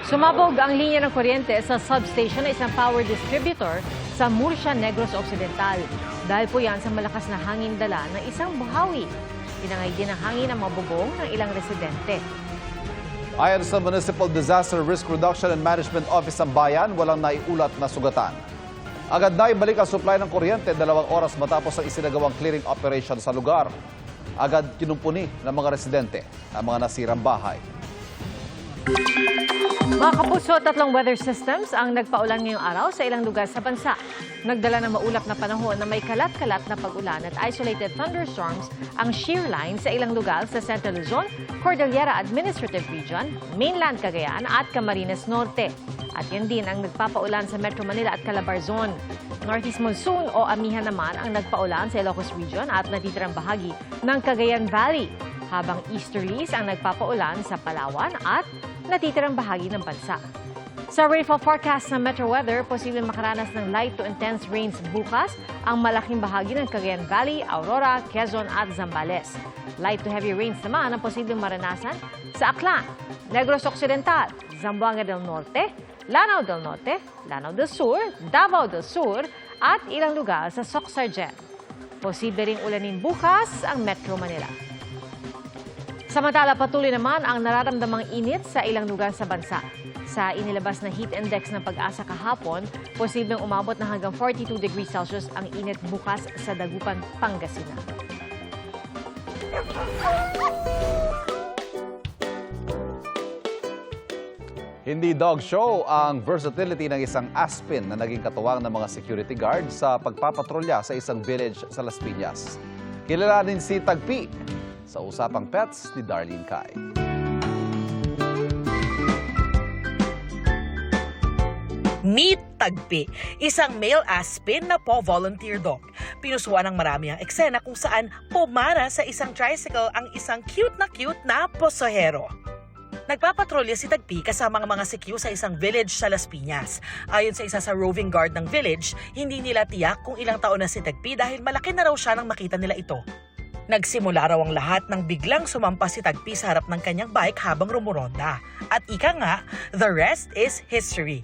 Sumabog ang linya ng kuryente sa substation ng isang power distributor sa Murcia, Negros Occidental. Dahil po yan sa malakas na hangin dala ng isang buhawi. Pinangay din ang hangin ang mabubong ng ilang residente. Ayon sa Municipal Disaster Risk Reduction and Management Office ng Bayan, walang naiulat na sugatan. Agad na ibalik ang supply ng kuryente 2 oras matapos ang isinagawang clearing operation sa lugar. Agad kinumpuni ng mga residente ang mga nasirang bahay. Mga kapuso, 3 weather systems ang nagpaulan ngayong araw sa ilang lugar sa bansa. Nagdala ng maulap na panahon na may kalat-kalat na pag-ulan at isolated thunderstorms ang shear line sa ilang lugar sa Central Luzon, Cordillera Administrative Region, Mainland Cagayan at Camarines Norte. At yan din ang nagpapaulan sa Metro Manila at Calabarzon. Northeast Monsoon o Amihan naman ang nagpaulan sa Ilocos Region at natitirang bahagi ng Cagayan Valley. Habang easterlies ang nagpapaulan sa Palawan at natitirang bahagi ng bansa. Sa rainfall forecast ng Metro Weather, posibleng makaranas ng light to intense rains bukas ang malaking bahagi ng Cagayan Valley, Aurora, Quezon at Zambales. Light to heavy rains naman ang posibleng maranasan sa Aklan, Negros Occidental, Zamboanga del Norte, Lanao del Norte, Lanao del Sur, Davao del Sur at ilang lugar sa Soc-Sargent. Posible ring ulanin bukas ang Metro Manila. Samantala, patuloy naman ang nararamdamang init sa ilang lugar sa bansa. Sa inilabas na heat index ng Pag-asa kahapon, posibleng umabot na hanggang 42 degrees Celsius ang init bukas sa Dagupan, Pangasinan. Hindi dog show ang versatility ng isang aspin na naging katuwang ng mga security guard sa pagpapatrolya sa isang village sa Las Piñas. Kilalanin si Tagpi sa Usapang Pets ni Darlene Kai. Meet Tagpi, isang male aspin na volunteer dog. Pinusuan ng marami ang eksena kung saan pumara sa isang tricycle ang isang cute na pasahero. Nagpapatrolya si Tagpi kasama ang mga CQ sa isang village sa Las Piñas. Ayon sa isa sa roving guard ng village, hindi nila tiyak kung ilang taon na si Tagpi dahil malaki na raw siya nang makita nila ito. Nagsimula raw ang lahat nang biglang sumampas si Tagpi sa harap ng kanyang bike habang rumuronda. At ika nga, the rest is history.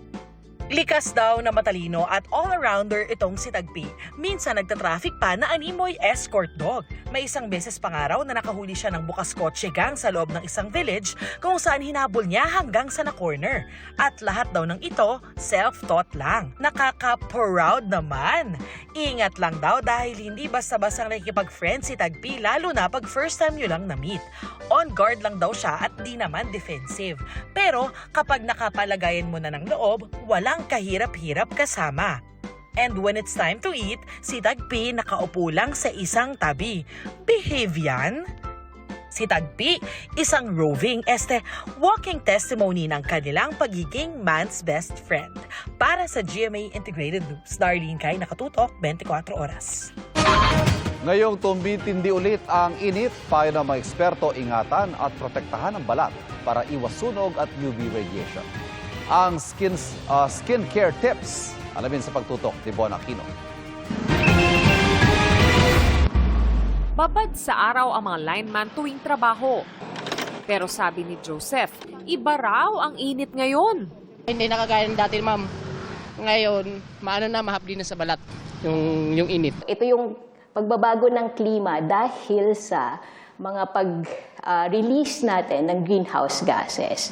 Likas daw na matalino at all-arounder itong si Tagpi. Minsan nagtatraffic pa na animoy escort dog. May isang beses pa nga raw na nakahuli siya ng bukas kotse gang sa loob ng isang village kung saan hinabol niya hanggang sa na-corner. At lahat daw ng ito, self-taught lang. Nakaka-proud naman. Ingat lang daw dahil hindi basta-basta nakikipag-friend si Tagpi lalo na pag first time nyo lang na-meet. On guard lang daw siya at di naman defensive. Pero kapag nakapalagayan mo na ng loob, walang kahirap-hirap kasama. And when it's time to eat, si Tagpi nakaupo lang sa isang tabi. Behave yan? Si Tagpi, isang roving walking testimony ng kanilang pagiging man's best friend. Para sa GMA Integrated News, Darlene Kai, nakatutok 24 oras. Ngayong tumitindi ulit ang init, payo ng mga eksperto ingatan at protektahan ang balat para iwas sunog at UV radiation. Ang skincare tips, alamin sa pagtutok ni Bon Aquino. Babad sa araw ang mga lineman tuwing trabaho. Pero sabi ni Joseph, iba raw ang init ngayon. Hindi nakagaya ng dati, ma'am. Ngayon, mahapdi na sa balat yung init. Ito yung pagbabago ng klima dahil sa mga pag-release natin ng greenhouse gases.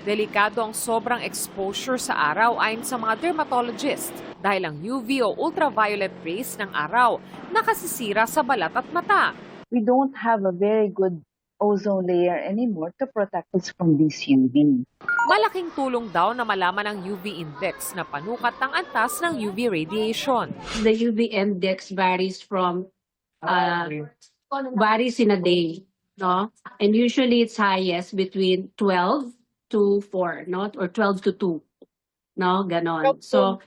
Delikado ang sobrang exposure sa araw ayon sa mga dermatologist dahil ang UV o ultraviolet rays ng araw nakasisira sa balat at mata. We don't have a very good ozone layer anymore to protect us from this UV. Malaking tulong daw na malaman ang UV index na panukat ng antas ng UV radiation. The UV index varies in a day, no? And usually it's highest between 12 to 4, no? Or 12 to 2, no? Ganon. So,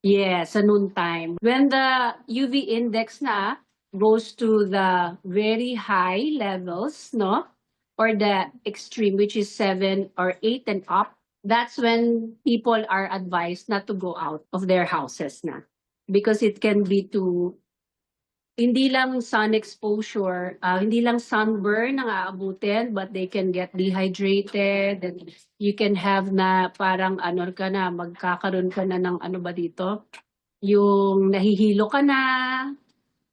yes, sa noon time. When the UV index na goes to the very high levels, no? Or the extreme, which is 7 or 8 and up, that's when people are advised not to go out of their houses na. Because it can be too hindi lang sun exposure, hindi lang sunburn ang aabutin, but they can get dehydrated, and you can have na parang ano ka na, magkakaroon ka na ng ano ba dito? Yung nahihilo ka na,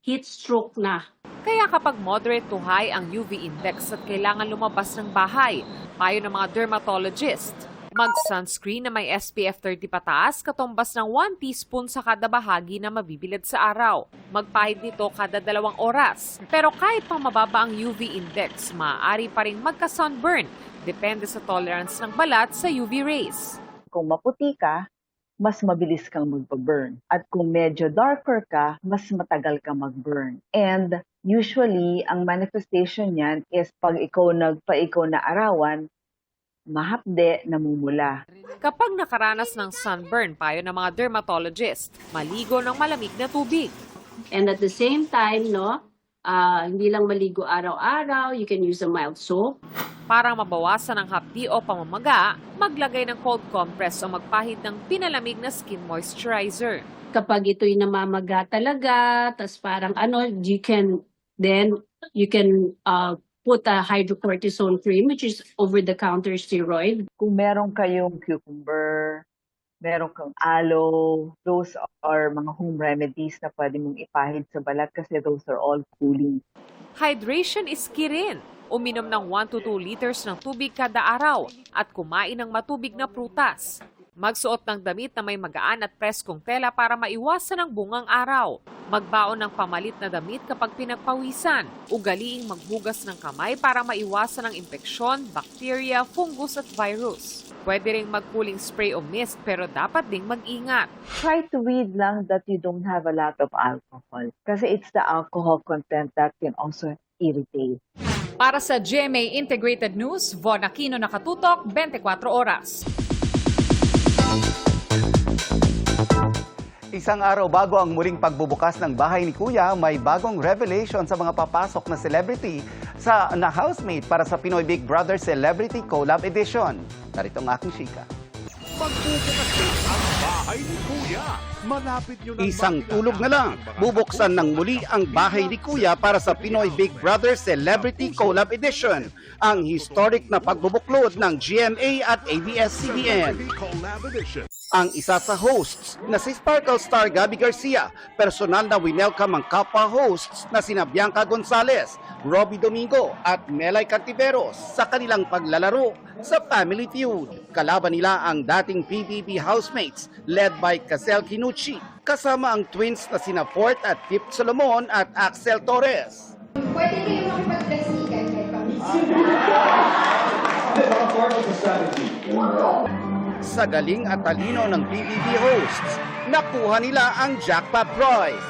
heat stroke na. Kaya kapag moderate to high ang UV index at kailangan lumabas ng bahay, payo ng mga dermatologist, mag-sunscreen na may SPF 30 pataas katumbas ng 1 teaspoon sa kada bahagi na mabibilad sa araw. Magpahid nito kada 2 oras. Pero kahit pa mababa ang UV index, maaari pa rin magka-sunburn. Depende sa tolerance ng balat sa UV rays. Kung maputi ka, mas mabilis kang magpa-burn. At kung medyo darker ka, mas matagal ka mag-burn. And usually, ang manifestation niyan is pag ikaw na arawan, mahapde, namumula. Kapag nakaranas ng sunburn, payo ng mga dermatologist, maligo ng malamig na tubig. And at the same time, no, hindi lang maligo araw-araw, you can use a mild soap. Para mabawasan ang hapdi o pamamaga, maglagay ng cold compress o magpahid ng pinalamig na skin moisturizer. Kapag ito'y namamaga talaga, tas parang ano, you can put a hydrocortisone cream, which is over-the-counter steroid. Kung meron kayong cucumber, meron kang aloe, those are mga home remedies na pwede mong ipahid sa balat kasi those are all cooling. Hydration is key rin. Uminom ng 1 to 2 liters ng tubig kada araw at kumain ng matubig na prutas. Magsuot ng damit na may magaan at preskong tela para maiwasan ang bungang araw. Magbaon ng pamalit na damit kapag pinagpawisan. Ugaliing maghugas ng kamay para maiwasan ang infeksyon, bakterya, fungus at virus. Pwede ring mag-cooling spray o mist pero dapat ding mag-ingat. Try to read lang that you don't have a lot of alcohol. Kasi it's the alcohol content that can also irritate. Para sa GMA Integrated News, Von Aquino, nakatutok, 24 oras. Isang araw bago ang muling pagbubukas ng bahay ni Kuya, may bagong revelation sa mga papasok na celebrity na housemate para sa Pinoy Big Brother Celebrity Collab Edition. Narito ang aking chika. Magbubukas din ang bahay ni Kuya. Malapit nyo ng Isang tulog na lang, bubuksan ng muli ang bahay ni Kuya para sa Pinoy Big Brother Celebrity Collab Edition, ang historic na pagbubuklod ng GMA at ABS-CBN. Ang isa sa hosts na si Sparkle star Gabby Garcia, personal na winelcome ang kapwa hosts na sina Bianca Gonzalez, Robbie Domingo at Melay Cantiveros sa kanilang paglalaro sa Family Feud. Kalaban nila ang dating PBB housemates led by Casel Kinuchi, kasama ang twins na sina Fort at Fifth Solomon at Axel Torres. Pwede kayo makipag-dressigan kahit Sa galing at talino ng PBB hosts, nakuha nila ang jackpot prize.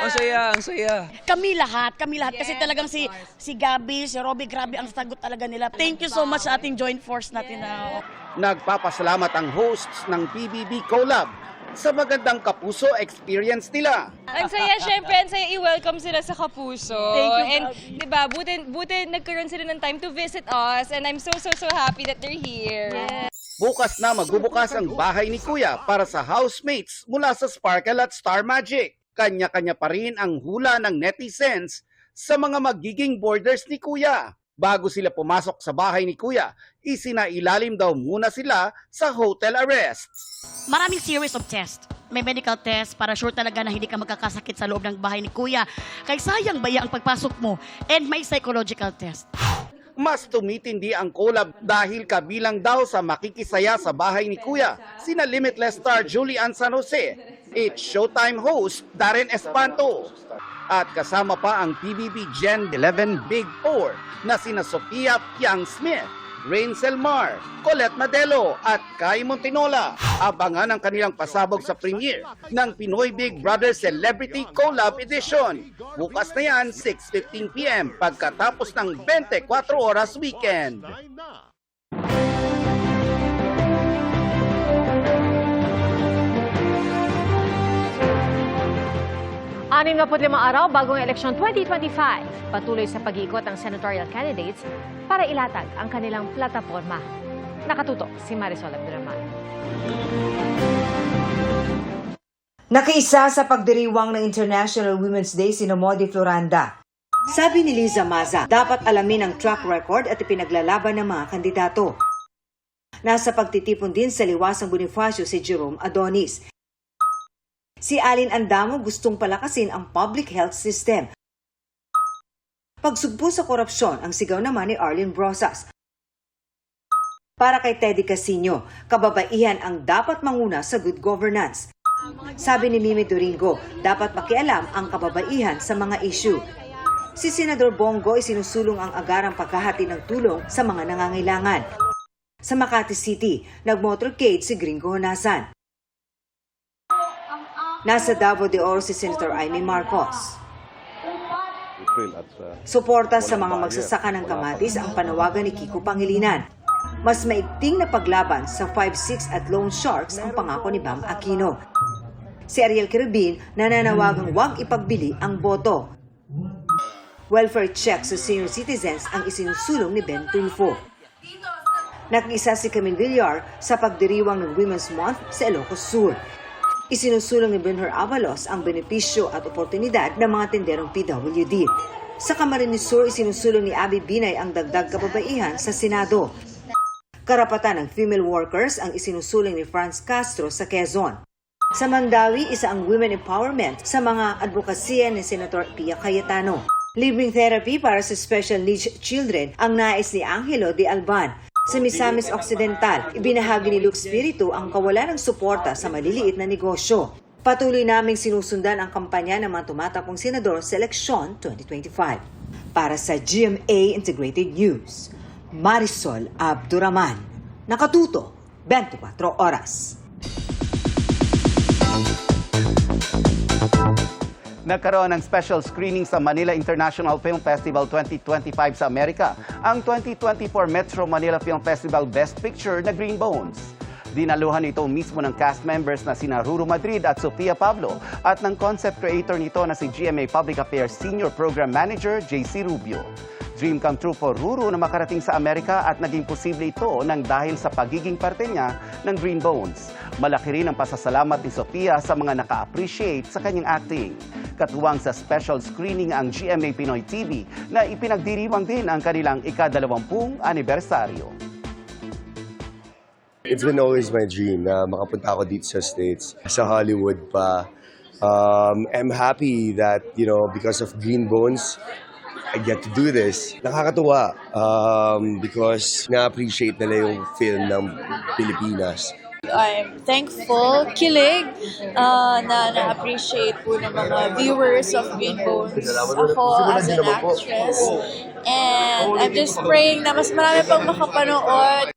Ang saya. Kami lahat kasi talagang si Gabby, si Robbie, grabe ang sagot talaga nila. Thank you so much sa ating joint force natin na. Nagpapasalamat ang hosts ng PBB Collab sa magandang Kapuso experience nila. Ang saya, syempre, ang saya i-welcome sila sa Kapuso. Thank you, And, di ba, buti nagkaroon sila ng time to visit us and I'm so happy that they're here. Yes. Bukas na magbubukas ang bahay ni Kuya para sa housemates mula sa Sparkle at Star Magic. Kanya-kanya pa rin ang hula ng netizens sa mga magiging boarders ni Kuya. Bago sila pumasok sa bahay ni Kuya, isinailalim daw muna sila sa hotel arrest. Maraming series of tests. May medical test para sure talaga na hindi ka magkakasakit sa loob ng bahay ni Kuya. Kay sayang baya ang pagpasok mo. And may psychological test. Mas tumitindi ang collab dahil kabilang daw sa makikisaya sa bahay ni Kuya sina Limitless star Julian San Jose, It's Showtime host Darren Espanto, at kasama pa ang PBB Gen 11 Big Four na sina Sofia Piang Smith, Rain Selmar, Colette Madelo at Kai Montinola. Abangan ang kanilang pasabog sa premiere ng Pinoy Big Brother Celebrity Collab Edition. Bukas na yan, 6:15 p.m. pagkatapos ng 24 oras weekend. 65 araw bagong eleksyon 2025. Patuloy sa pag-iikot ang senatorial candidates para ilatag ang kanilang plataforma. Nakatutok si Marisol Abdurrahman. Nakiisa sa pagdiriwang ng International Women's Day si Modi Floranda. Sabi ni Liza Maza, dapat alamin ang track record at ipinaglalaban ng mga kandidato. Nasa pagtitipon din sa Liwasang Bonifacio si Jerome Adonis. Si Alin Andamo gustong palakasin ang public health system. Pagsugpo sa korupsyon ang sigaw naman ni Arlene Brosas. Para kay Teddy Casino, kababaihan ang dapat manguna sa good governance. Sabi ni Mimi Doringo, dapat makialam ang kababaihan sa mga issue. Si Senador Bongo ay sinusulong ang agarang pagkahati ng tulong sa mga nangangailangan. Sa Makati City, nag-motorcade si Gringo Honasan. Nasa Davao de Oro si Senator Amy Marcos. Suporta sa mga magsasaka ng kamatis ang panawagan ni Kiko Pangilinan. Mas maigting na paglaban sa 5-6 at loan sharks ang pangako ni Bam Aquino. Si Ariel Quiribin nananawagang huwag ipagbili ang boto. Welfare check sa senior citizens ang isinusulong ni Ben Tulfo. Nakisa si Camille Villar sa pagdiriwang ng Women's Month sa Ilocos Sur. Isinusulong ni Benhur Avalos ang benepisyo at oportunidad ng mga tenderong PWD. Sa Camarines Sur, isinusulong ni Abby Binay ang dagdag kababaihan sa Senado. Karapatan ng female workers ang isinusulong ni Franz Castro sa Quezon. Sa Mandawi, isa ang women empowerment sa mga advokasya ni Senator Pia Cayetano. Libreng therapy para sa special needs children ang nais ni Angelo de Alban. Sa Misamis Occidental, ibinahagi ni Luke Spiritu ang kawalan ng suporta sa maliliit na negosyo. Patuloy naming sinusundan ang kampanya ng mga tumatakbong senador sa eleksyon 2025. Para sa GMA Integrated News, Marisol Abduraman. Nakatuto, 24 oras. Nagkaroon ng special screening sa Manila International Film Festival 2025 sa Amerika, ang 2024 Metro Manila Film Festival Best Picture na Green Bones. Dinaluhan ito mismo ng cast members na sina Ruru Madrid at Sofia Pablo at ng concept creator nito na si GMA Public Affairs Senior Program Manager JC Rubio. Dream come true for Ruru na makarating sa Amerika at naging posible ito nang dahil sa pagiging parte niya ng Green Bones. Malaki rin ang pasasalamat ni Sofia sa mga naka-appreciate sa kanyang acting. Katuwang sa special screening ang GMA Pinoy TV na ipinagdiriwang din ang kanilang ika-20 anibersaryo. It's been always my dream na makapunta ako dito sa States, sa Hollywood pa. I'm happy that, because of Green Bones, I get to do this. Nakakatuwa because na-appreciate nila yung film ng Pilipinas. I'm thankful, kilig, na na-appreciate po ng mga viewers of Green Bones ako as an actress. And I'm just praying na mas marami pang makapanood.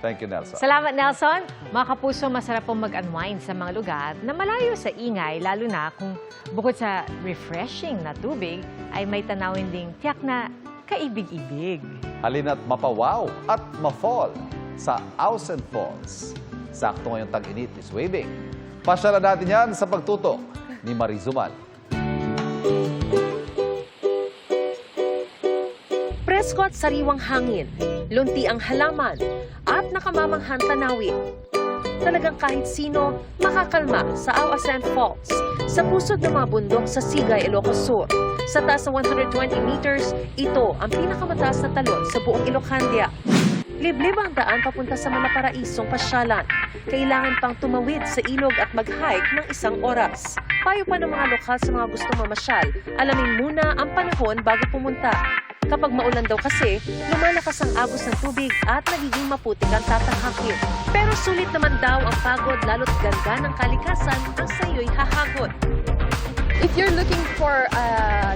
Thank you, Nelson. Salamat, Nelson. Mga kapuso, masarap pong mag-unwind sa mga lugar na malayo sa ingay, lalo na kung bukod sa refreshing na tubig, ay may tanawin ding tiyak na kaibig-ibig. Halina't mapawaw at ma-fall sa Ausen Falls. Sakto ngayong tag-init is waving. Pasyalan natin yan sa pagtutok ni Marizumal. Presko at sariwang hangin, lunti ang halaman, at nakamamanghang tanawin. Talagang kahit sino makakalma sa Ausen Falls, sa pusod ng mga bundok sa Sigay, Ilocos Sur. Sa taas ng 120 meters, ito ang pinakamataas na talon sa buong Ilochandia. Liblib ang daan papunta sa mga paraisong pasyalan. Kailangan pang tumawid sa ilog at mag-hike ng 1 oras. Payo pa ng mga lokal sa mga gustong mamasyal, alamin muna ang panahon bago pumunta. Kapag maulan daw kasi, lumalakas ang agos ng tubig at nagiging maputik ang tatanghakin. Pero sulit naman daw ang pagod lalo't ganda ng kalikasan ang sa'yo'y hahagot. If you're looking for a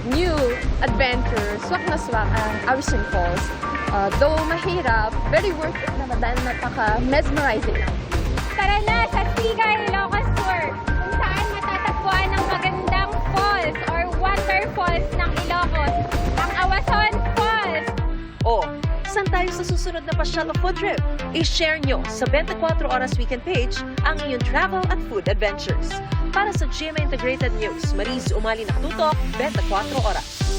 new adventure, swak na swak ang Ausen Falls. Though mahirap, very worth it naman dahil napaka-mesmerizing lang. Tara na sa Sigay, Ilocos Sur, kung saan matatagpuan ang magandang falls or waterfalls ng Ilocos, ang Ausen Falls. O, saan tayo sa susunod na pasyal o food trip? I-share nyo sa 24 Oras Weekend page ang iyong travel at food adventures. Para sa GMA Integrated News, Mariz Umali Nakatutok, 24 Oras.